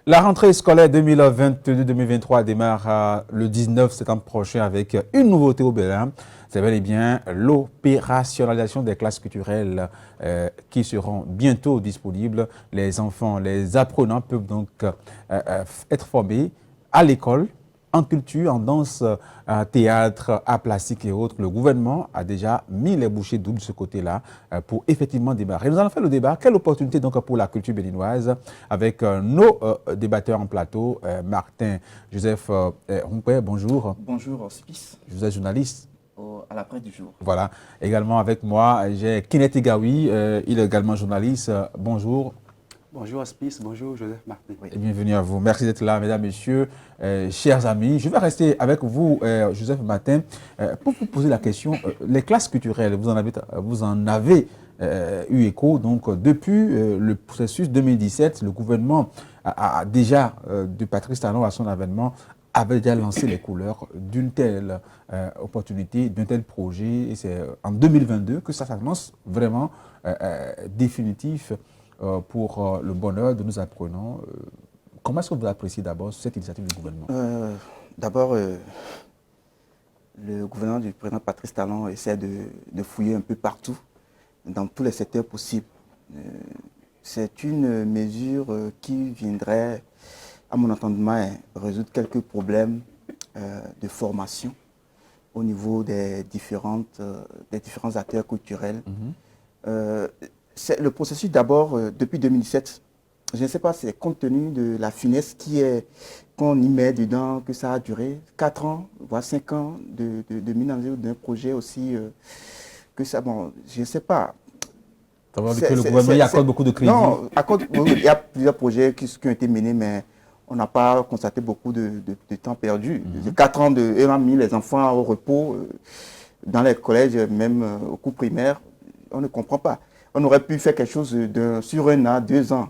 La rentrée scolaire 2022-2023 démarre le 19 septembre prochain avec une nouveauté au Bénin. C'est bel et bien l'opérationnalisation des classes culturelles qui seront bientôt disponibles. Les enfants, les apprenants peuvent donc être formés à l'école, en culture, en danse, théâtre, arts plastiques et autres. Le gouvernement a déjà mis les bouchées doubles de ce côté-là pour effectivement démarrer. Nous allons faire le débat. Quelle opportunité donc pour la culture béninoise avec nos débatteurs en plateau. Martin Joseph Humpé, bonjour. Bonjour, Hospice. Je suis journaliste. À la presse du jour. Voilà. Également avec moi, j'ai Kinet Egawi, il est également journaliste. Bonjour. Bonjour Hospice, bonjour Joseph Martin. Oui. Bienvenue à vous. Merci d'être là, mesdames, messieurs, chers amis. Je vais rester avec vous, Joseph Martin, pour vous poser la question. Les classes culturelles, vous en avez eu écho. Donc, depuis le processus 2017, le gouvernement a déjà, de Patrice Talon à son avènement, avait déjà lancé les couleurs d'une telle opportunité, d'un tel projet. Et c'est en 2022 que ça s'annonce vraiment définitif. Pour le bonheur de nos apprenants. Comment est-ce que vous appréciez d'abord cette initiative du gouvernement? D'abord, le gouvernement du président Patrice Talon essaie de fouiller un peu partout, dans tous les secteurs possibles. C'est une mesure qui viendrait, à mon entendement, résoudre quelques problèmes de formation au niveau des différents acteurs culturels. C'est le processus d'abord depuis 2017. Je ne sais pas, c'est compte tenu de la finesse qu'on y met dedans, que ça a duré 4 ans, voire 5 ans de mise en œuvre d'un projet aussi, que ça, bon, je ne sais pas. Ça veut dire que le gouvernement y accorde beaucoup de crédit? Non, il y a plusieurs projets qui ont été menés, mais on n'a pas constaté beaucoup de temps perdu. 4 ans on a mis les enfants au repos dans les collèges, même au cours primaire, on ne comprend pas. On aurait pu faire quelque chose sur 1 an, 2 ans,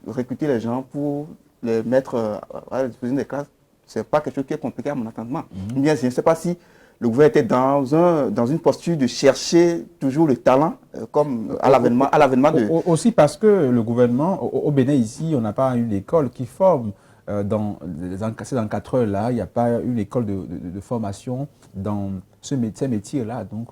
recruter les gens pour les mettre à la disposition des classes. Ce n'est pas quelque chose qui est compliqué à mon entendement. Bien, je ne sais pas si le gouvernement était dans une posture de chercher toujours le talent, comme à l'avènement de... Aussi parce que le gouvernement, au Bénin ici, on n'a pas une école qui forme dans ces encadreurs-là. Il n'y a pas une école de formation dans ces métiers-là. Donc,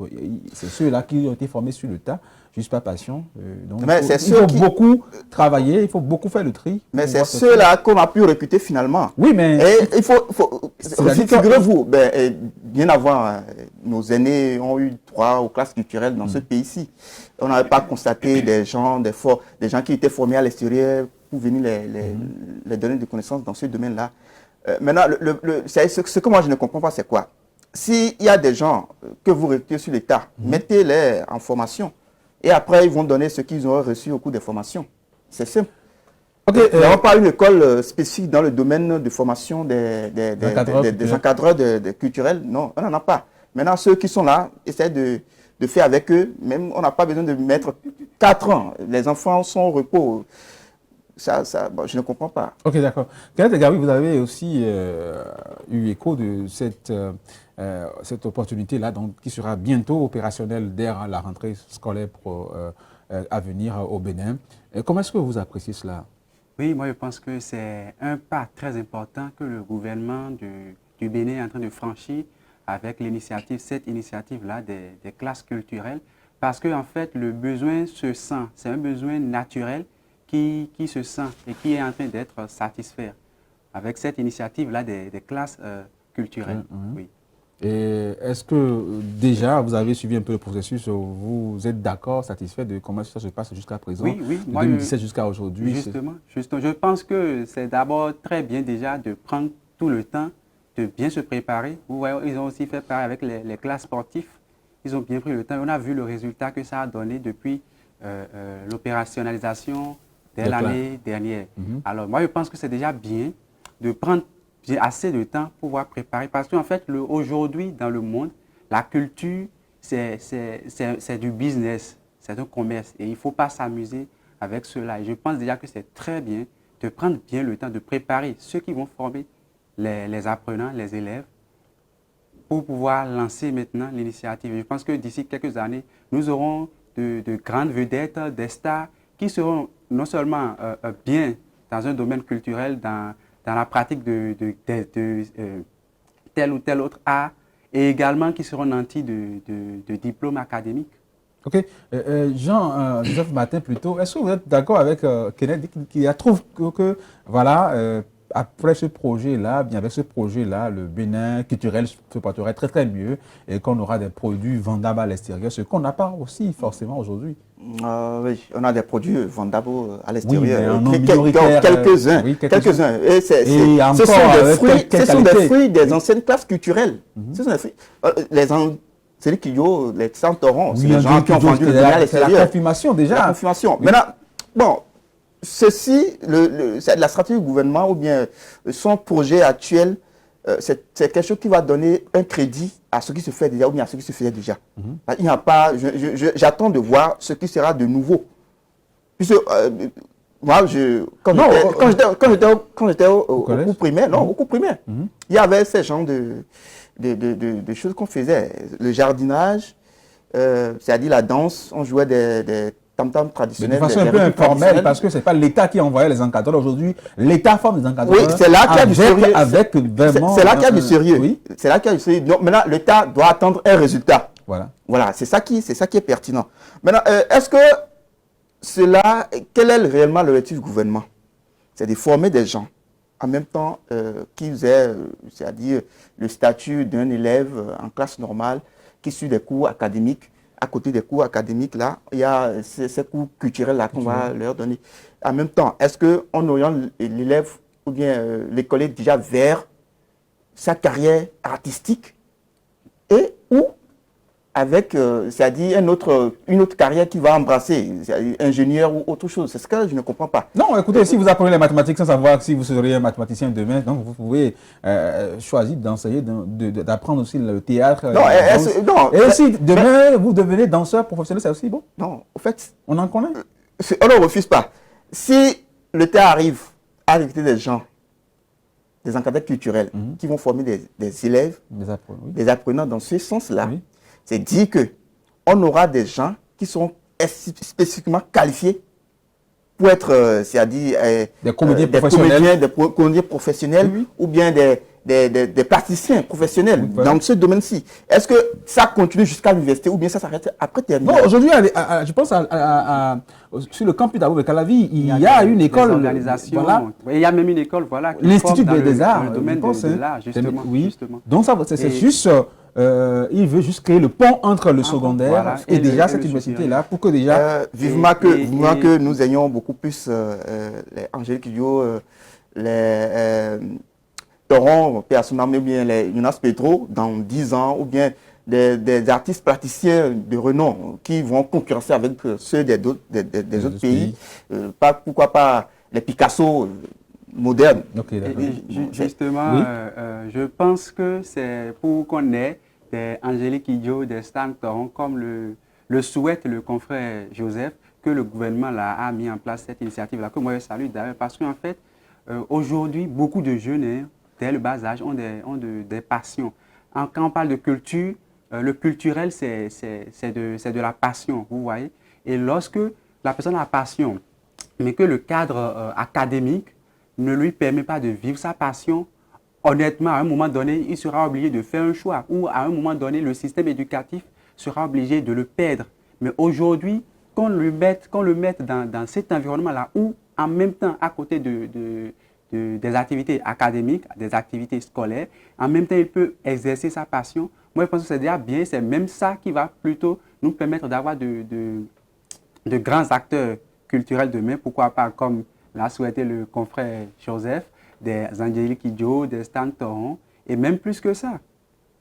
c'est ceux-là qui ont été formés sur le tas. Juste pas patient. Donc, il faut beaucoup travailler, il faut beaucoup faire le tri. Mais c'est ceux-là qu'on a pu recruter finalement. Oui, mais... Et il faut figurez-vous, bien avant, nos aînés ont eu droit aux classes culturelles dans ce pays-ci. On n'avait pas constaté des gens qui étaient formés à l'extérieur pour venir les donner des connaissances dans ce domaine-là. Maintenant, ce que moi je ne comprends pas, c'est quoi? S'il y a des gens que vous recrutez sur l'État, mettez-les en formation. Et après, ils vont donner ce qu'ils auraient reçu au cours des formations. C'est simple. Okay, il n'y aura pas une école spécifique dans le domaine de formation des encadreurs culturels. Non, on n'en a pas. Maintenant, ceux qui sont là, essaient de faire avec eux. Même, on n'a pas besoin de mettre 4 ans. Les enfants sont au repos. Bon, je ne comprends pas. Ok, d'accord. Kenneth Egawi, vous avez aussi eu écho de cette opportunité-là, qui sera bientôt opérationnelle dès la rentrée scolaire à venir au Bénin. Comment est-ce que vous appréciez cela? Oui, moi je pense que c'est un pas très important que le gouvernement du Bénin est en train de franchir avec cette initiative-là des classes culturelles, parce qu'en fait le besoin se sent, c'est un besoin naturel qui se sent et qui est en train d'être satisfait avec cette initiative-là des classes culturelles. Oui. Et est-ce que déjà vous avez suivi un peu le processus, vous êtes d'accord, satisfait de comment ça se passe jusqu'à présent? Oui, oui. De 2017 jusqu'à aujourd'hui? Justement, je pense que c'est d'abord très bien déjà de prendre tout le temps de bien se préparer. Vous voyez, ils ont aussi fait pareil avec les classes sportives. Ils ont bien pris le temps. On a vu le résultat que ça a donné depuis l'opérationnalisation dès l'année dernière. Alors moi, je pense que c'est déjà bien de prendre assez de temps pour pouvoir préparer. Parce qu'en fait, aujourd'hui, dans le monde, la culture, c'est du business, c'est un commerce. Et il ne faut pas s'amuser avec cela. Et je pense déjà que c'est très bien de prendre bien le temps de préparer ceux qui vont former les apprenants, les élèves, pour pouvoir lancer maintenant l'initiative. Je pense que d'ici quelques années, nous aurons de grandes vedettes, des stars qui seront non seulement bien dans un domaine culturel, dans la pratique de tel ou tel autre art, et également qui seront nantis de diplômes académiques. Ok. Jean-Joseph Martin, plutôt, est-ce que vous êtes d'accord avec Kenneth qui trouve que voilà, après ce projet-là, bien avec ce projet-là, le Bénin culturel se porterait très très mieux et qu'on aura des produits vendables à l'extérieur, ce qu'on n'a pas aussi forcément aujourd'hui. Oui, on a des produits vendables à Oui, l'extérieur. mais minoritaire, quelques-uns. oui, Quelques-uns. Et ce sont des fruits des anciennes classes culturelles. Ce sont des fruits. C'est les Kiyo, les Santorons, c'est les gens qui ont vendu le Bénin à l'extérieur. C'est la confirmation déjà. La confirmation. Oui. Maintenant, bon, ceci, c'est la stratégie du gouvernement ou bien son projet actuel, c'est quelque chose qui va donner un crédit à ce qui se fait déjà ou bien à ce qui se faisait déjà. Il n'y a pas, j'attends de voir ce qui sera de nouveau. Puisque moi, quand j'étais au cours primaire, au cours primaire, il y avait ces genres de choses qu'on faisait. Le jardinage, c'est-à-dire la danse, on jouait des tam-tam traditionnels. De façon un peu informelle, parce que ce n'est pas l'État qui envoyait les encadreurs. Aujourd'hui, l'État forme des encadreurs. Oui, c'est là qu'il y a du sérieux. C'est là qu'il y a du sérieux. Oui. C'est là qu'il y a du sérieux. Donc maintenant, l'État doit attendre un résultat. Voilà, c'est ça qui est pertinent. Maintenant, est-ce que quel est réellement l'objectif du gouvernement? C'est de former des gens en même temps qu'ils aient, c'est-à-dire le statut d'un élève en classe normale qui suit des cours académiques. À côté des cours académiques, là, il y a ces cours culturels-là qu'on va leur donner. En même temps, est-ce qu'on oriente l'élève ou bien l'écolier déjà vers sa carrière artistique et ou avec, c'est-à-dire une autre carrière qui va embrasser, c'est-à-dire ingénieur ou autre chose. C'est ce que je ne comprends pas. Non, écoutez, si vous apprenez les mathématiques sans savoir si vous seriez un mathématicien demain, donc vous pouvez choisir d'enseigner, d'apprendre aussi le théâtre. Et si demain vous devenez danseur professionnel, c'est aussi bon? Non, au fait, on en connaît. On ne refuse pas. Si l'État arrive à recruter des gens, des encadreurs culturels, qui vont former des élèves, des apprenants dans ce sens-là, c'est dire qu'on aura des gens qui sont spécifiquement qualifiés pour être, c'est-à-dire des comédiens professionnels, ou bien des praticiens professionnels dans ce domaine-ci. Est-ce que ça continue jusqu'à l'université ou bien ça s'arrête après terminer? Non, aujourd'hui, je pense sur le campus d'Abou Calavi, il y a une école. Voilà. Il y a même une école, voilà. L'Institut des Arts. Dans le domaine de l'art, justement. Justement. Donc, c'est juste. Il veut juste créer le pont entre le secondaire et déjà cette université-là pour que déjà... vivement que nous ayons beaucoup plus les Angélique Kidjo, les Toron, personnellement, ou bien les Jonas Pedro dans 10 ans, ou bien des artistes praticiens de renom qui vont concurrencer avec ceux des autres pays. Pourquoi pas les Picasso modernes. Justement, je pense que c'est pour qu'on ait des Angélique Kidjo, des Stan Toron, comme le souhaite le confrère Joseph, que le gouvernement a mis en place cette initiative-là, que moi je salue d'ailleurs, parce qu'en fait, aujourd'hui, beaucoup de jeunes, dès le bas âge, ont des passions. Quand on parle de culture, le culturel, c'est de la passion, vous voyez. Et lorsque la personne a passion, mais que le cadre académique ne lui permet pas de vivre sa passion, honnêtement, à un moment donné, il sera obligé de faire un choix, ou à un moment donné, le système éducatif sera obligé de le perdre. Mais aujourd'hui, qu'on le mette dans cet environnement-là, où en même temps, à côté des activités académiques, des activités scolaires, en même temps, il peut exercer sa passion. Moi, je pense que c'est déjà bien, c'est même ça qui va plutôt nous permettre d'avoir de grands acteurs culturels demain, pourquoi pas, comme l'a souhaité le confrère Joseph, des Angélique Kidjo, des Stan Toron, et même plus que ça.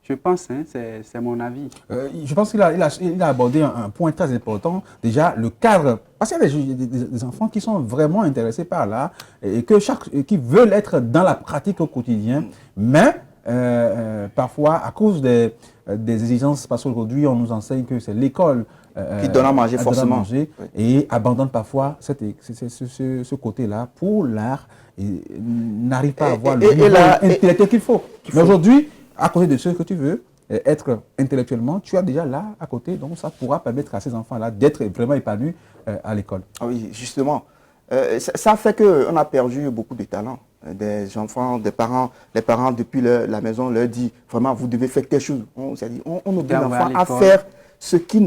Je pense, c'est mon avis. Je pense qu'il a abordé un point très important. Déjà, le cadre, parce qu'il y a des enfants qui sont vraiment intéressés par là et qui veulent être dans la pratique au quotidien, mais parfois, à cause des exigences, parce qu'aujourd'hui, on nous enseigne que c'est l'école qui donne à manger forcément. Et abandonne parfois ce côté-là pour l'art et n'arrive pas à avoir le niveau intellectuel qu'il faut. Mais aujourd'hui, à côté de ce que tu veux, être intellectuellement, tu as déjà là à côté, donc ça pourra permettre à ces enfants-là d'être vraiment épanouis à l'école. Ah oui, justement. Ça fait qu'on a perdu beaucoup de talents. Des enfants, des parents, les parents depuis la maison leur disent vraiment vous devez faire quelque chose. On oblige l'enfant à faire ce qui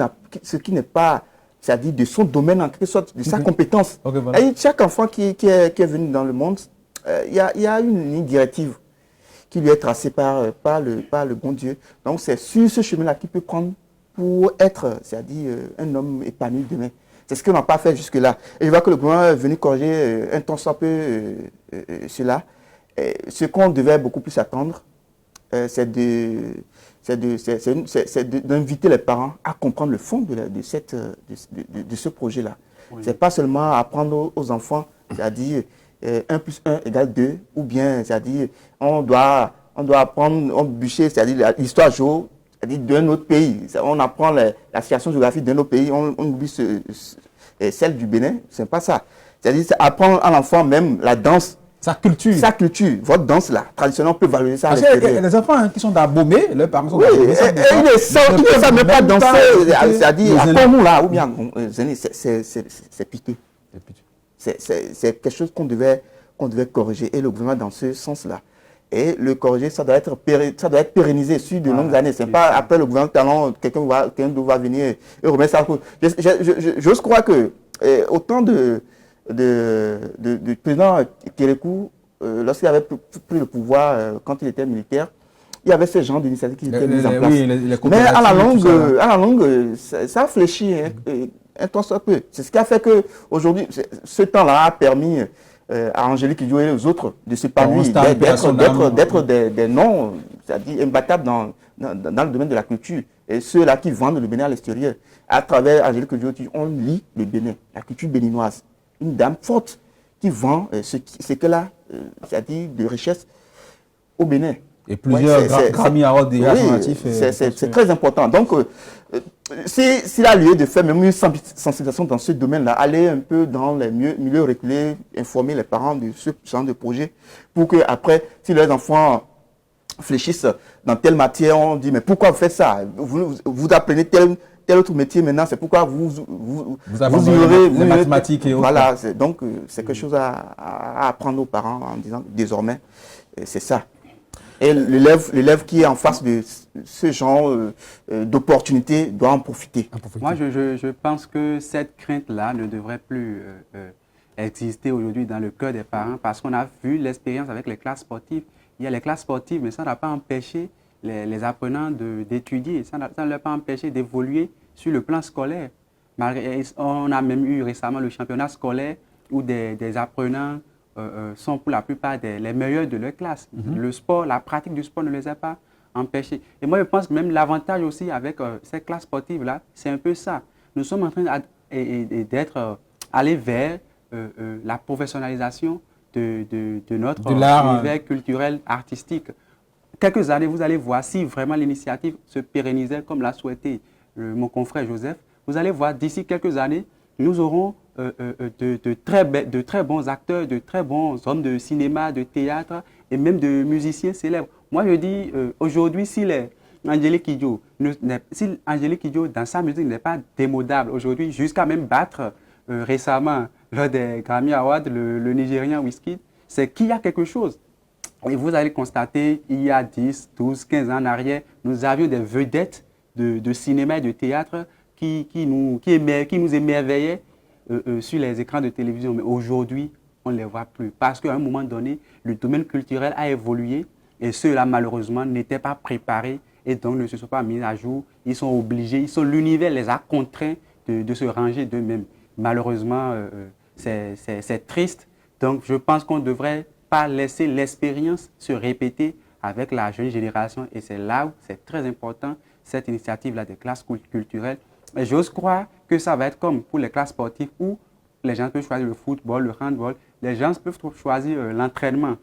n'est pas, c'est-à-dire de son domaine en quelque sorte, de sa compétence. Voilà. Et chaque enfant qui est venu dans le monde, il y a une ligne directive qui lui est tracée par le bon Dieu. Donc c'est sur ce chemin-là qu'il peut prendre pour être, c'est-à-dire un homme épanoui demain. C'est ce qu'on n'a pas fait jusque-là. Et je vois que le gouvernement est venu corriger un temps soit peu cela. Et ce qu'on devait beaucoup plus attendre, c'est d'inviter les parents à comprendre le fond de ce projet-là. Oui. Ce n'est pas seulement apprendre aux enfants, c'est-à-dire 1 plus 1 égale 2, ou bien, c'est-à-dire on doit apprendre, on bûcher, c'est-à-dire l'histoire géo, c'est-à-dire d'un autre pays. On apprend la situation géographique d'un autre pays, on oublie celle du Bénin, ce n'est pas ça. C'est-à-dire apprendre à l'enfant même la danse. Sa culture. Sa culture, votre danse là, traditionnellement, on peut valoriser ça. Parce qu'il y a des enfants qui sont d'abomés, leurs parents sont d'abomés. Ils ne savent même pas danser, c'est-à-dire, apprends-nous là, ou bien, c'est piteux. C'est quelque chose qu'on devait corriger, et le gouvernement dans ce sens-là. Et le corriger, ça doit être pérennisé sur de longues années. Ce n'est pas après le gouvernement, quelqu'un va venir et remettre ça. J'ose croire que autant du président Kérékou, lorsqu'il avait pris le pouvoir quand il était militaire, il y avait ce genre d'initiatives qui étaient mises en place. Oui, mais à la longue, ça a fléchi un temps soit peu. C'est ce qui a fait qu'aujourd'hui, ce temps-là a permis à Angélique Kidjo et aux autres de s'épanouir, d'être des noms, c'est-à-dire imbattables dans le domaine de la culture. Et ceux-là qui vendent le Bénin à l'extérieur, à travers Angélique Kidjo, on lit le Bénin, la culture béninoise. Une dame forte qui vend ce qu'elle a, c'est-à-dire de richesse au Bénin. Et plusieurs Grammy Awards déjà sont natifs. C'est très important. Donc, s'il a lieu de faire même une sensibilisation dans ce domaine-là, aller un peu dans les milieux reculés, informer les parents de ce genre de projet, pour qu'après, si leurs enfants fléchissent dans telle matière, on dit, mais pourquoi vous faites ça? Vous apprenez tel autre métier maintenant, c'est pourquoi vous ignorez les mathématiques et autres. Voilà, donc c'est quelque chose à apprendre aux parents en disant, désormais, c'est ça. Et l'élève qui est en face de ce genre d'opportunité doit en profiter. Moi, je pense que cette crainte-là ne devrait plus exister aujourd'hui dans le cœur des parents, parce qu'on a vu l'expérience avec les classes sportives. Il y a les classes sportives, mais ça n'a pas empêché les apprenants d'étudier. Ça ne leur a pas empêché d'évoluer sur le plan scolaire. On a même eu récemment le championnat scolaire où des apprenants sont pour la plupart les meilleurs de leur classe. Le sport, la pratique du sport ne les a pas empêchés. Et moi, je pense que même l'avantage aussi avec ces classes sportives-là, c'est un peu ça. Nous sommes en train d'être allés vers la professionnalisation de notre univers culturel, artistique. Quelques années, vous allez voir si vraiment l'initiative se pérennisait comme l'a souhaité mon confrère Joseph. Vous allez voir d'ici quelques années, nous aurons de très bons acteurs, de très bons hommes de cinéma, de théâtre et même de musiciens célèbres. Moi, je dis aujourd'hui, si Angélique Kidjo dans sa musique n'est pas démodable aujourd'hui, jusqu'à même battre récemment lors des Grammy Awards le Nigérien Wizkid, c'est qu'il y a quelque chose. Et vous allez constater, il y a 10, 12, 15 ans en arrière, nous avions des vedettes de cinéma et de théâtre qui nous émerveillaient sur les écrans de télévision. Mais aujourd'hui, on ne les voit plus. Parce qu'à un moment donné, le domaine culturel a évolué et ceux-là, malheureusement, n'étaient pas préparés et donc ne se sont pas mis à jour. Ils sont obligés, l'univers les a contraints de se ranger d'eux-mêmes. Malheureusement, c'est triste. Donc, je pense qu'on ne devrait pas laisser l'expérience se répéter avec la jeune génération. Et c'est là où c'est très important, cette initiative-là des classes culturelles. Et j'ose croire que ça va être comme pour les classes sportives où les gens peuvent choisir le football, le handball. Les gens peuvent choisir l'entraînement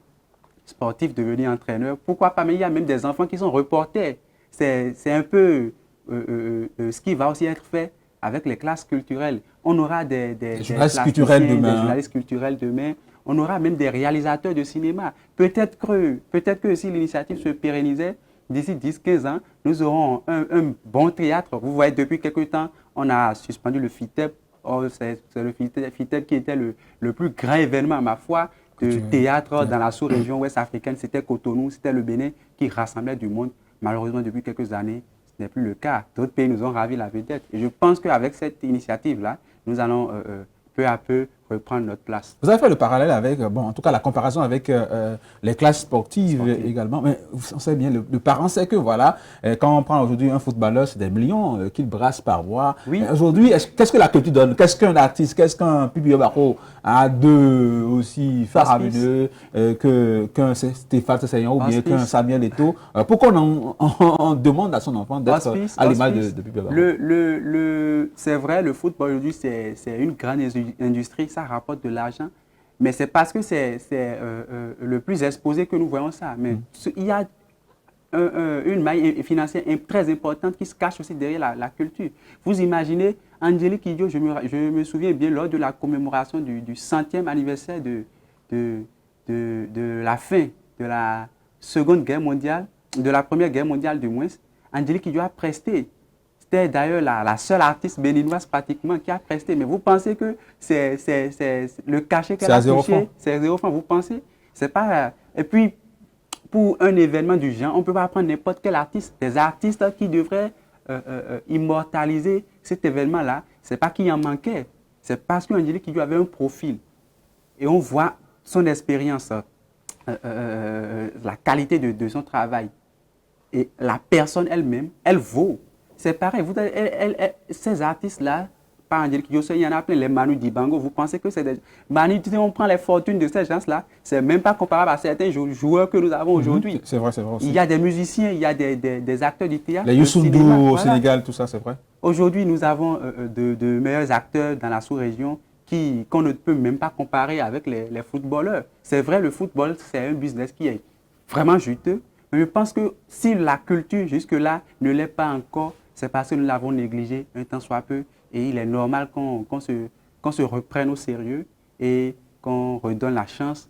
sportif, devenir entraîneur. Pourquoi pas? Mais il y a même des enfants qui sont reporters. C'est un peu ce qui va aussi être fait avec les classes culturelles. On aura des journalistes culturels demain. On aura même des réalisateurs de cinéma. Peut-être que si l'initiative se pérennisait, d'ici 10-15 ans, nous aurons un bon théâtre. Vous voyez, depuis quelque temps, on a suspendu le FITEP. Oh, c'est le FITEL qui était le plus grand événement, à ma foi, de théâtre dans la sous-région ouest africaine. C'était Cotonou, c'était le Bénin qui rassemblait du monde. Malheureusement, depuis quelques années, ce n'est plus le cas. D'autres pays nous ont ravi la vedette. Et je pense qu'avec cette initiative-là, nous allons peu à peu reprendre notre place. Vous avez fait le parallèle avec, en tout cas la comparaison avec les classes sportives également. Mais on sait bien, le parent sait que voilà, quand on prend aujourd'hui un footballeur, c'est des millions qu'il brasse par mois. Oui. Aujourd'hui, qu'est-ce que la culture donne? Qu'est-ce qu'un artiste, qu'est-ce qu'un Pipi Obaro a de aussi faramineux qu'un Stéphane Sessignon ou bien qu'un Samuel Eto'o? Pourquoi on demande à son enfant d'être à l'image de Pipi Obaro? C'est vrai, le football aujourd'hui, c'est une grande industrie. Ça rapporte de l'argent, mais c'est parce que c'est le plus exposé que nous voyons ça. Mais il y a une maille financière très importante qui se cache aussi derrière la culture. Vous imaginez, Angélique Kidjo, je me souviens bien, lors de la commémoration du 100e anniversaire de la fin de la Seconde Guerre mondiale, de la Première Guerre mondiale du moins, Angélique Kidjo a presté. C'était d'ailleurs la seule artiste béninoise pratiquement qui a presté. Mais vous pensez que c'est le cachet qu'elle a touché, c'est 0 francs, vous pensez? C'est pas... Et puis, pour un événement du genre, on ne peut pas prendre n'importe quel artiste. Des artistes qui devraient immortaliser cet événement-là, ce n'est pas qu'il en manquait. C'est parce qu'Angélique Kidjo avait un profil. Et on voit son expérience, la qualité de son travail. Et la personne elle-même, elle vaut. C'est pareil, ces artistes-là, pas Angélique Kidjo, il y en a plein, les Manu Dibango, vous pensez que c'est des... Manu, on prend les fortunes de ces gens-là, c'est même pas comparable à certains joueurs que nous avons aujourd'hui. C'est vrai, c'est vrai aussi. Il y a des musiciens, il y a des acteurs du théâtre. Les Youssou N'Dour au Sénégal, tout ça, c'est vrai. Aujourd'hui, nous avons de meilleurs acteurs dans la sous-région qu'on ne peut même pas comparer avec les footballeurs. C'est vrai, le football, c'est un business qui est vraiment juteux, mais je pense que si la culture jusque-là ne l'est pas encore, c'est parce que nous l'avons négligé un temps soit peu. Et il est normal qu'on se reprenne au sérieux et qu'on redonne la chance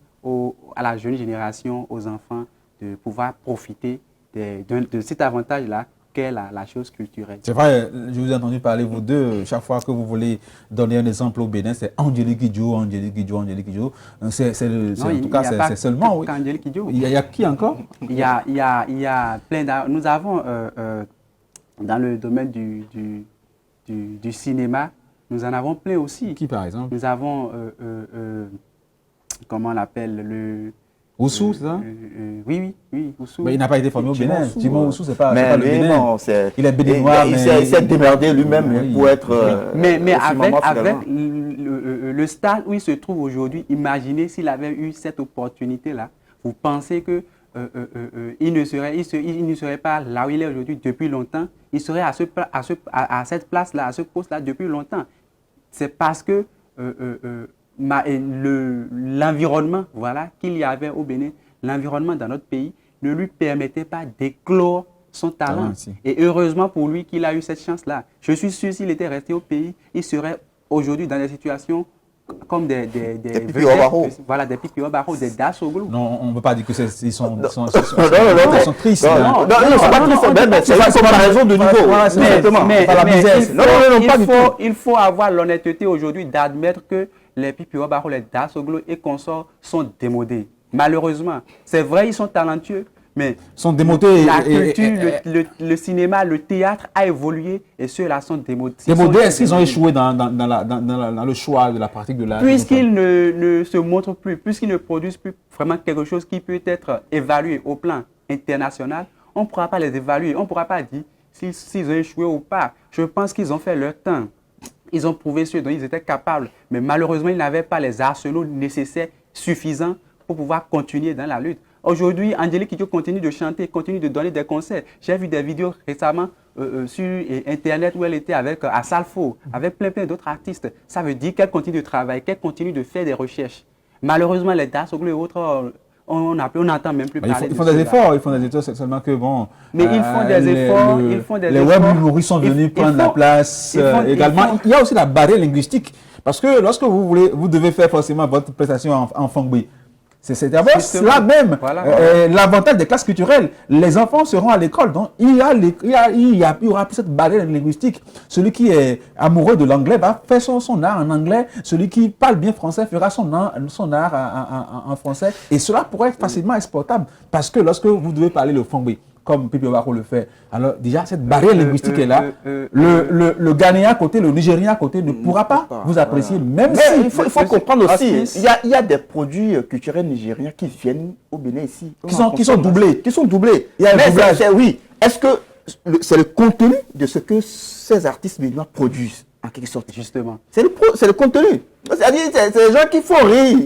à la jeune génération, aux enfants, de pouvoir profiter de cet avantage-là qu'est la chose culturelle. C'est vrai, je vous ai entendu parler, vous deux, chaque fois que vous voulez donner un exemple au Bénin, c'est Angélique Kidjo, Angélique Kidjo, Angélique Kidjo. En tout cas, c'est seulement, oui. Angélique Kidjo. Il y a qui encore? Il y a plein d'artistes. Nous avons... dans le domaine du cinéma, nous en avons plein aussi. Qui, par exemple? Nous avons, comment on l'appelle, Oussou, c'est ça? Oui, Oussou. Mais il n'a pas été formé au Bénin. Timon Oussou, c'est pas le Bénin. Non, il est béninois, mais... Il s'est démerdé lui-même pour être... Mais avec le stade où il se trouve aujourd'hui, imaginez s'il avait eu cette opportunité-là. Vous pensez que il ne serait pas là où il est aujourd'hui depuis longtemps. Il serait à cette place-là, à ce poste-là depuis longtemps. C'est parce que l'environnement qu'il y avait au Bénin, l'environnement dans notre pays ne lui permettait pas d'éclore son talent. Et heureusement pour lui qu'il a eu cette chance-là. Je suis sûr s'il était resté au pays, il serait aujourd'hui dans des situations comme des Pipi Obaro. Voilà, des Pipi Obaro, des Dasoglu. Non, on ne peut pas dire que ils sont tristes. Non, c'est pas triste, mais c'est une comparaison de niveau. Il faut avoir l'honnêteté aujourd'hui d'admettre que les Pipi Obaro, les Dasoglu et consorts sont démodés. Malheureusement, c'est vrai, ils sont talentueux, mais sont démodés. La culture, le cinéma, le théâtre a évolué et ceux-là sont démodés. Démodés, est-ce qu'ils ont échoué dans le choix de la pratique de l'art? Puisqu'ils ne se montrent plus, puisqu'ils ne produisent plus vraiment quelque chose qui peut être évalué au plan international, on ne pourra pas les évaluer, on ne pourra pas dire s'ils ont échoué ou pas. Je pense qu'ils ont fait leur temps. Ils ont prouvé ce dont ils étaient capables, mais malheureusement, ils n'avaient pas les arsenaux nécessaires, suffisants pour pouvoir continuer dans la lutte. Aujourd'hui, Angélique Kidjo continue de chanter, continue de donner des concerts. J'ai vu des vidéos récemment sur Internet où elle était avec Assalfo, avec plein d'autres artistes. Ça veut dire qu'elle continue de travailler, qu'elle continue de faire des recherches. Malheureusement, les Dasoglu et autres, on n'entend même plus parler. Ils font des efforts, seulement que bon... Mais ils font des efforts, Les web humoristes sont venus prendre la place également. Il y a aussi la barrière linguistique. Parce que lorsque vous devez faire forcément votre prestation en fongbi, C'est d'abord Justement. cela même, Voilà. l'avantage des classes culturelles. Les enfants seront à l'école, donc il y aura plus cette barrière linguistique. Celui qui est amoureux de l'anglais va faire son art en anglais. Celui qui parle bien français fera son art en français. Et cela pourrait être facilement exportable. Parce que lorsque vous devez parler le fongbe, comme Pipi Obako le fait, alors déjà cette barrière linguistique est là. Le Ghanéen à côté, le Nigérien à côté ne pourra pas vous apprécier, même Mais si... il faut comprendre aussi, il y a des produits culturels nigériens qui viennent au Bénin ici. Qui sont doublés. Qui sont doublés. Il y a un Mais doublage. oui. Est-ce que c'est le contenu de ce que ces artistes béninois produisent, en quelque sorte? Justement. C'est le contenu. C'est-à-dire, c'est les gens qui font rire.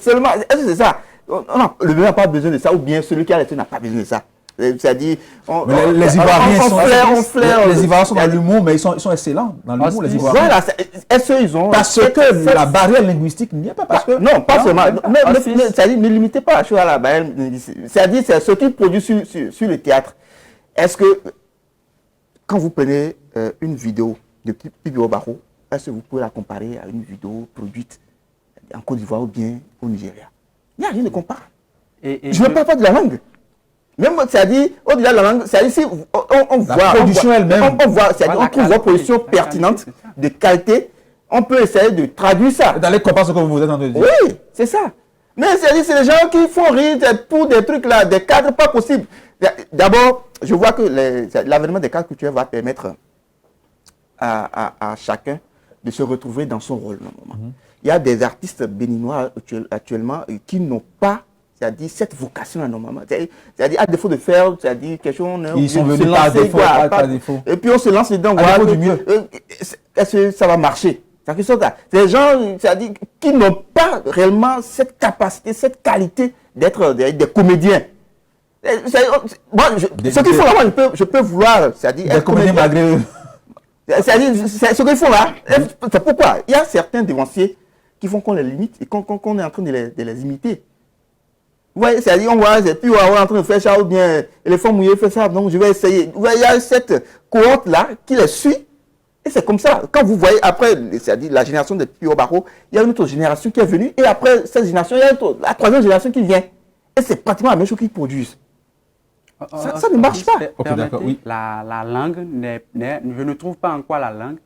Seulement, est-ce que c'est ça? Le Bénin n'a pas besoin de ça, ou bien celui qui a les n'a pas besoin de ça. C'est-à-dire, les Ivoiriens les Ivoiriens sont dans l'humour, mais ils sont excellents dans l'humour, les Ivoiriens. Voilà, est-ce qu'ils ont... Parce que la barrière linguistique n'y est pas. Parce que, non, pas seulement. C'est-à-dire, ne limitez pas la chose à la barrière linguistique. C'est-à-dire, c'est ce qu'ils produisent sur le théâtre. Est-ce que, quand vous prenez une vidéo de Pipi Obako, est-ce que vous pouvez la comparer à une vidéo produite en Côte d'Ivoire ou bien au Nigeria? Il n'y a rien de comparable. Je ne parle pas de la langue. Même, c'est-à-dire, au-delà de la langue, c'est-à-dire, si on voit... La production elle-même. On voit, c'est-à-dire, on trouve une production pertinente, de qualité, on peut essayer de traduire ça. Dans les comparaisons que vous êtes en train de dire. Oui, c'est ça. Mais c'est-à-dire, c'est les gens qui font rire pour des trucs là, des cadres pas possibles. D'abord, je vois que l'avènement des cadres culturels va permettre à chacun de se retrouver dans son rôle. Il y a des artistes béninois actuellement qui n'ont pas, c'est-à-dire cette vocation normalement. C'est-à-dire à défaut de faire, c'est-à-dire quelque chose. Ils sont venus par défaut, par défaut. Et puis on se lance dedans. À défaut du mieux. Est-ce que ça va marcher? C'est des gens, c'est-à-dire qui n'ont pas réellement cette capacité, cette qualité d'être des comédiens. Moi, ce qu'ils font là, moi, je peux vouloir, c'est-à-dire des comédiens malgré eux. C'est-à-dire, ce qu'ils font là, c'est pourquoi il y a certains dévanciers qui font qu'on les limite et qu'on est en train de les imiter. Vous voyez, c'est-à-dire, on voit, et puis on est en train de faire ça, ou bien les femmes mouillées font ça, donc je vais essayer. Vous voyez, il y a cette cohorte-là qui les suit, et c'est comme ça. Quand vous voyez, après, c'est-à-dire la génération de Pipi Obako, il y a une autre génération qui est venue, et après cette génération, il y a la troisième génération qui vient. Et c'est pratiquement la même chose qu'ils produisent. Ça ne marche pas. Okay, d'accord, oui. La langue, je ne trouve pas en quoi la langue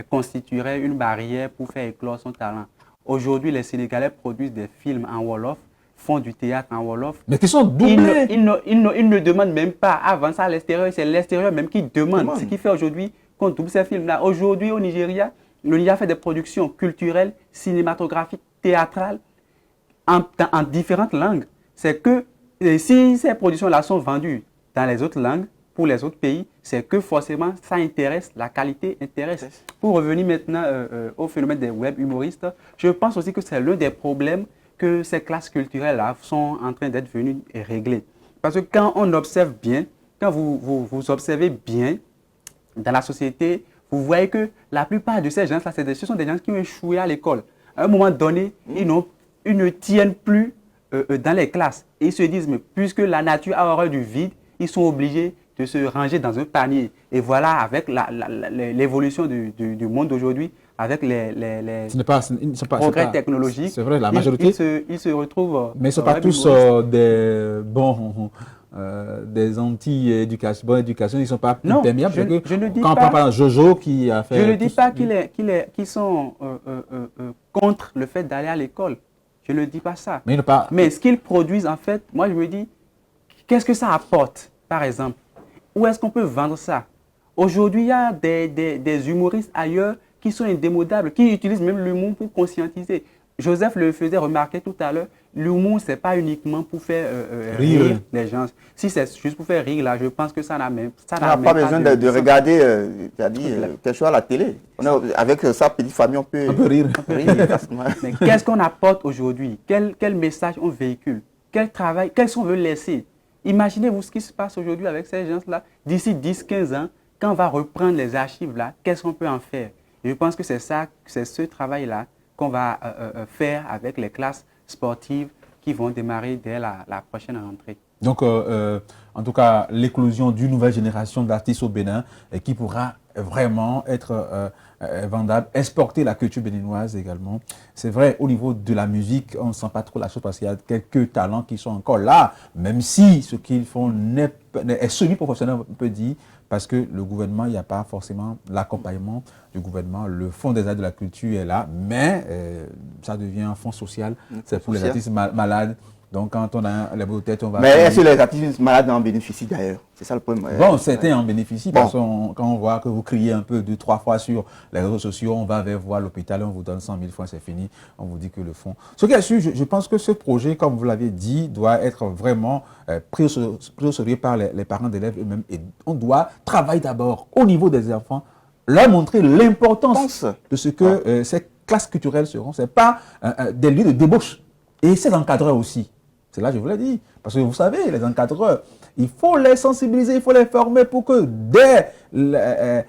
constituerait une barrière pour faire éclore son talent. Aujourd'hui, les Sénégalais produisent des films en Wolof, font du théâtre en Wolof. Mais qui sont doublés. Ils ne demandent même pas. Avant ça, à l'extérieur, c'est l'extérieur même qui demande. Ce qui fait aujourd'hui qu'on double ces films-là. Aujourd'hui, au Nigeria, le Nigeria fait des productions culturelles, cinématographiques, théâtrales, en différentes langues. C'est que si ces productions-là sont vendues dans les autres langues, pour les autres pays, c'est que forcément ça intéresse, la qualité intéresse. Pour revenir maintenant au phénomène des web humoristes, je pense aussi que c'est l'un des problèmes que ces classes culturelles-là sont en train d'être venues régler. Parce que quand on observe bien, quand vous observez bien dans la société, vous voyez que la plupart de ces gens-là, ce sont des gens qui ont échoué à l'école. À un moment donné, ils ne tiennent plus dans les classes. Et ils se disent, mais puisque la nature a horreur du vide, ils sont obligés de se ranger dans un panier. Et voilà, avec l'évolution du monde d'aujourd'hui, avec les progrès technologiques, c'est vrai, la majorité, ils se retrouvent... Mais ce ne sont pas tous des bons... des anti-éducation, bonne éducation, ils ne sont pas perméables. Je ne dis quand pas, on parle de Jojo qui a fait... Je ne dis pas qu'ils sont contre le fait d'aller à l'école. Je ne dis pas ça. Mais ce qu'ils produisent, en fait, moi je me dis, qu'est-ce que ça apporte, par exemple? Où est-ce qu'on peut vendre ça? Aujourd'hui, il y a des humoristes ailleurs qui sont indémodables, qui utilisent même l'humour pour conscientiser. Joseph le faisait remarquer tout à l'heure, l'humour, ce n'est pas uniquement pour faire rire les gens. Si c'est juste pour faire rire, là, je pense que ça n'a même pas besoin de regarder quelque chose à la télé. Avec sa petite famille, on peut rire. Mais qu'est-ce qu'on apporte aujourd'hui? Quel message on véhicule? Quel travail? Qu'est-ce qu'on veut laisser? Imaginez-vous ce qui se passe aujourd'hui avec ces gens-là. D'ici 10-15 ans, quand on va reprendre les archives-là, qu'est-ce qu'on peut en faire? Je pense que c'est ce travail-là qu'on va faire avec les classes sportives qui vont démarrer dès la prochaine rentrée. Donc, en tout cas, l'éclosion d'une nouvelle génération d'artistes au Bénin qui pourra vraiment être vendable, exporter la culture béninoise également. C'est vrai, au niveau de la musique, on ne sent pas trop la chose parce qu'il y a quelques talents qui sont encore là, même si ce qu'ils font est semi-professionnel, on peut dire, parce que le gouvernement, il n'y a pas forcément l'accompagnement du gouvernement. Le Fonds des aides de la culture est là, mais ça devient un fonds social. C'est pour les artistes malades. Donc, quand on a la tête, on va... Mais est-ce que les artistes malades en bénéficient d'ailleurs? C'est ça le problème. Bon, certains en bénéficient parce que quand on voit que vous criez un peu 2-3 fois sur les réseaux sociaux, on va voir l'hôpital, on vous donne 100 000 francs, c'est fini. On vous dit que le fonds... Ce qui est sûr, je pense que ce projet, comme vous l'avez dit, doit être vraiment pris au sérieux par les parents d'élèves eux-mêmes. Et on doit travailler d'abord au niveau des enfants, leur montrer l'importance de ce que ces classes culturelles seront. Ce n'est pas des lieux de débauche. Et ces encadreurs aussi. C'est là que je vous l'ai dit. Parce que vous savez, les encadreurs, il faut les sensibiliser, il faut les former pour que dès la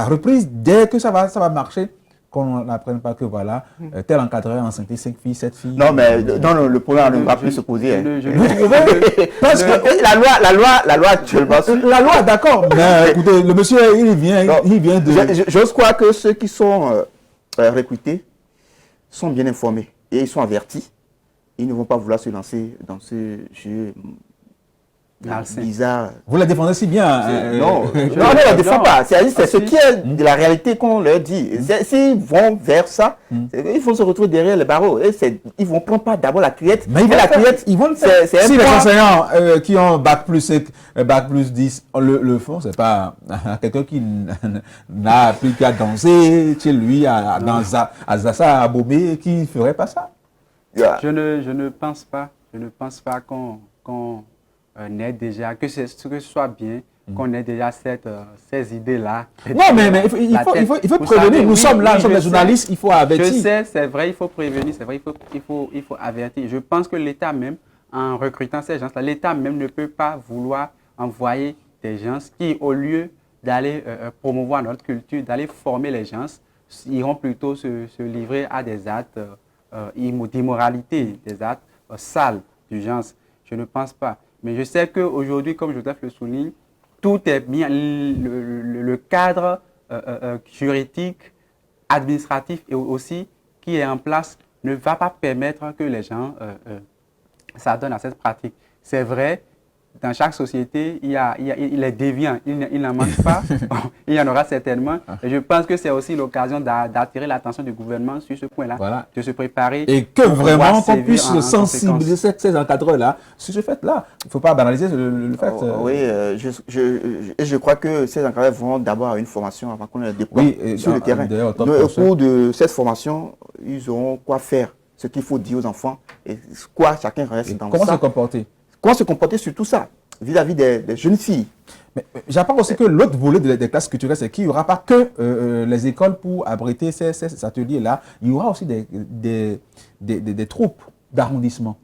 reprise, dès que ça va marcher, qu'on n'apprenne pas que voilà, tel encadreur a enceinte 5 filles, 7 filles. Non, mais non, le problème ne va plus se poser. Vous trouvez? Parce que la loi actuellement... La loi, d'accord, mais écoutez, le monsieur, il vient de... J'ose croire que ceux qui sont recrutés sont bien informés et ils sont avertis. Ils ne vont pas vouloir se lancer dans ce jeu bizarre. Vous la défendez si bien. Non, on ne la défend pas. C'est ce qui est de la réalité qu'on leur dit. S'ils vont vers ça, ils vont se retrouver derrière les barreaux. Ils ne vont prendre pas d'abord la cuillette. Mais ils vont le faire. Si les enseignants qui ont bac plus 5, bac plus 10 le font, c'est pas quelqu'un qui n'a plus qu'à danser chez lui, à Zassa, à Bomé, qui ne ferait pas ça. Je ne pense pas qu'on ait déjà, que ce soit bien, qu'on ait déjà ces idées-là. Non, mais il faut prévenir. Nous sommes là, nous sommes des journalistes, il faut avertir. Je sais, c'est vrai, il faut prévenir, c'est vrai, il faut avertir. Je pense que l'État même, en recrutant ces gens-là, l'État même ne peut pas vouloir envoyer des gens qui, au lieu d'aller promouvoir notre culture, d'aller former les gens, iront plutôt se livrer à des actes d'immoralité, des actes sales d'urgence. Je ne pense pas. Mais je sais qu'aujourd'hui, comme Joseph le souligne, tout est bien. Le cadre juridique, administratif et aussi qui est en place ne va pas permettre que les gens s'adonnent à cette pratique. C'est vrai. Dans chaque société, il est déviant, il n'en manque pas, il y en aura certainement. Et je pense que c'est aussi l'occasion d'attirer l'attention du gouvernement sur ce point-là, voilà. De se préparer. Et que vraiment qu'on puisse sensibiliser ces encadreurs-là sur ce fait-là. Il ne faut pas banaliser le fait. Oui, je crois que ces encadreurs vont d'abord avoir une formation avant qu'on les déploie sur le terrain. Au cours de cette formation, ils auront quoi faire, ce qu'il faut dire aux enfants et quoi chacun reste dans ça. Comment se comporter? Comment se comporter sur tout ça vis-à-vis des jeunes filles. Mais j'apprends aussi que l'autre volet des classes culturelles, c'est qu'il n'y aura pas que les écoles pour abriter ces ateliers-là. Il y aura aussi des troupes d'arrondissement.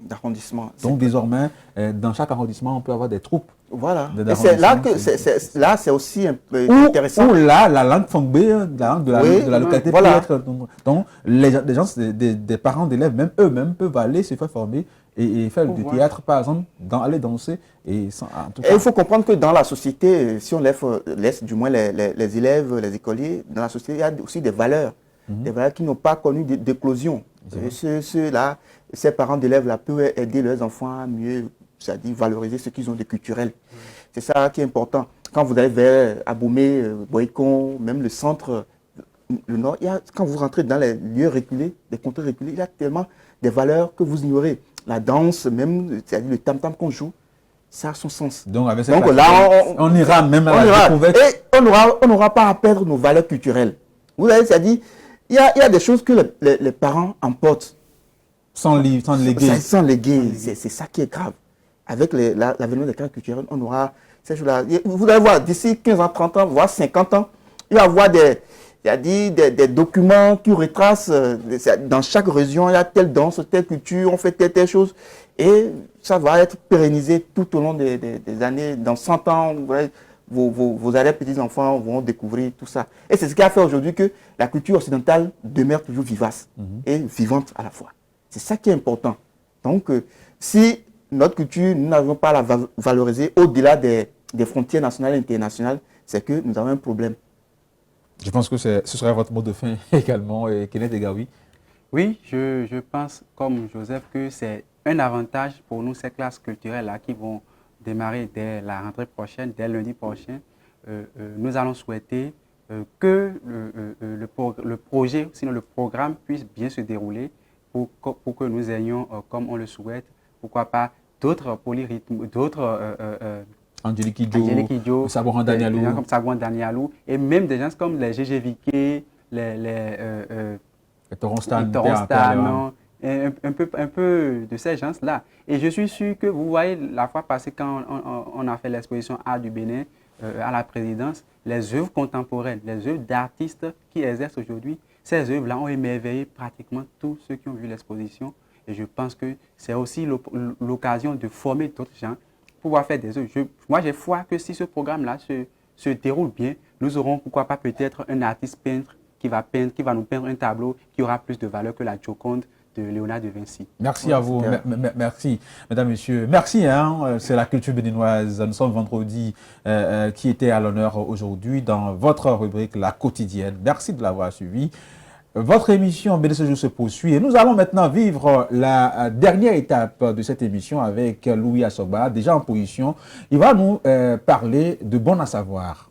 Donc désormais, dans chaque arrondissement, on peut avoir des troupes. Voilà. Et c'est là que c'est aussi un peu intéressant. Ou là, la langue fongbe, la langue de la localité peut être. Donc des parents d'élèves, même eux-mêmes, peuvent aller se faire former et faire du théâtre, par exemple, aller danser. Et il faut comprendre que dans la société, si on laisse du moins les élèves, les écoliers, dans la société, il y a aussi des valeurs qui n'ont pas connu d'éclosion. Ceux-là, ces parents d'élèves-là peuvent aider leurs enfants à mieux, c'est-à-dire valoriser ce qu'ils ont de culturel. C'est ça qui est important. Quand vous allez vers Abomey, Boycon, même le centre, le nord, quand vous rentrez dans les lieux reculés, les contrées reculées, il y a tellement des valeurs que vous ignorez. La danse, même, c'est-à-dire le tam-tam qu'on joue, ça a son sens. Donc là, on ira même à la découverte. Et on n'aura pas à perdre nos valeurs culturelles. Vous voyez, c'est-à-dire, il y a des choses que les parents emportent. Sans léguer. Sans léguer, c'est ça qui est grave. Avec l'avènement des classes culturelles, on aura ces choses-là. Vous allez voir, d'ici 15 ans, 30 ans, voire 50 ans, il va y avoir des documents qui retracent, dans chaque région, il y a telle danse, telle culture, on fait telle chose. Et ça va être pérennisé tout au long des années. Dans 100 ans, vos petits-enfants vont découvrir tout ça. Et c'est ce qui a fait aujourd'hui que la culture occidentale demeure toujours vivace et vivante à la fois. C'est ça qui est important. Donc, si notre culture, nous n'avons pas à la valoriser au-delà des frontières nationales et internationales, c'est que nous avons un problème. Je pense que ce serait votre mot de fin également, Kenneth Egaoui. Oui, je pense, comme Joseph, que c'est un avantage pour nous, ces classes culturelles-là qui vont démarrer dès la rentrée prochaine, dès lundi prochain. Nous allons souhaiter que le projet, sinon le programme, puisse bien se dérouler pour que nous ayons, comme on le souhaite, pourquoi pas, d'autres polyrythmes, d'autres... Angélique Kidjo, Sagouan Danialou. Des gens comme Sagouan Danialou, et même des gens comme les GG Viquet, les Toronstan, un peu de ces gens-là. Et je suis sûr que vous voyez, la fois passée, quand on a fait l'exposition Art du Bénin à la présidence, les œuvres contemporaines, les œuvres d'artistes qui exercent aujourd'hui, ces œuvres-là ont émerveillé pratiquement tous ceux qui ont vu l'exposition. Et je pense que c'est aussi l'occasion de former d'autres gens pour pouvoir faire des œuvres. Moi, j'ai foi que si ce programme-là se déroule bien, nous aurons, pourquoi pas, peut-être un artiste peintre qui va nous peindre un tableau qui aura plus de valeur que la Joconde de Léonard de Vinci. Merci à vous. Merci, mesdames, messieurs. Merci, hein, c'est la culture béninoise. Nous sommes vendredi qui était à l'honneur aujourd'hui dans votre rubrique La Quotidienne. Merci de l'avoir suivi. Votre émission Bénin ce jour se poursuit et nous allons maintenant vivre la dernière étape de cette émission avec Louis Assoba, déjà en position. Il va nous parler de Bon à savoir.